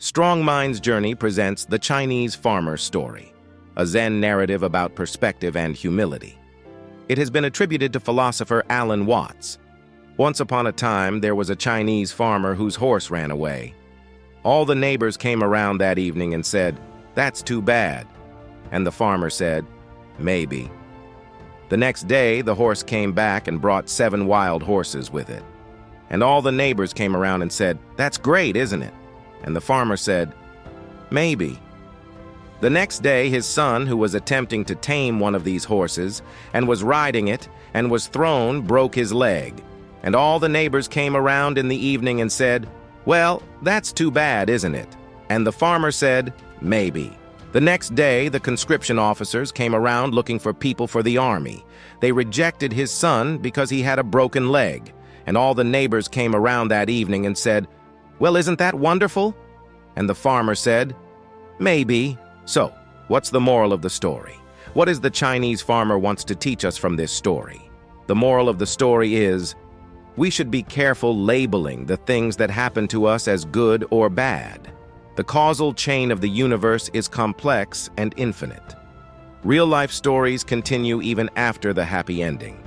Strong Mind's Journey presents The Chinese Farmer's Story, a Zen narrative about perspective and humility. It has been attributed to philosopher Alan Watts. Once upon a time, there was a Chinese farmer whose horse ran away. All the neighbors came around that evening and said, "That's too bad." And the farmer said, "Maybe." The next day, the horse came back and brought 7 wild horses with it. And all the neighbors came around and said, "That's great, isn't it?" And the farmer said, "Maybe." The next day, his son, who was attempting to tame one of these horses and was riding it and was thrown, broke his leg. And all the neighbors came around in the evening and said, "Well, that's too bad, isn't it?" And the farmer said, "Maybe." The next day, the conscription officers came around looking for people for the army. They rejected his son because he had a broken leg. And all the neighbors came around that evening and said, "Well, isn't that wonderful?" And the farmer said, "Maybe." So, what's the moral of the story? What is the Chinese farmer wants to teach us from this story? The moral of the story is, we should be careful labeling the things that happen to us as good or bad. The causal chain of the universe is complex and infinite. Real-life stories continue even after the happy ending.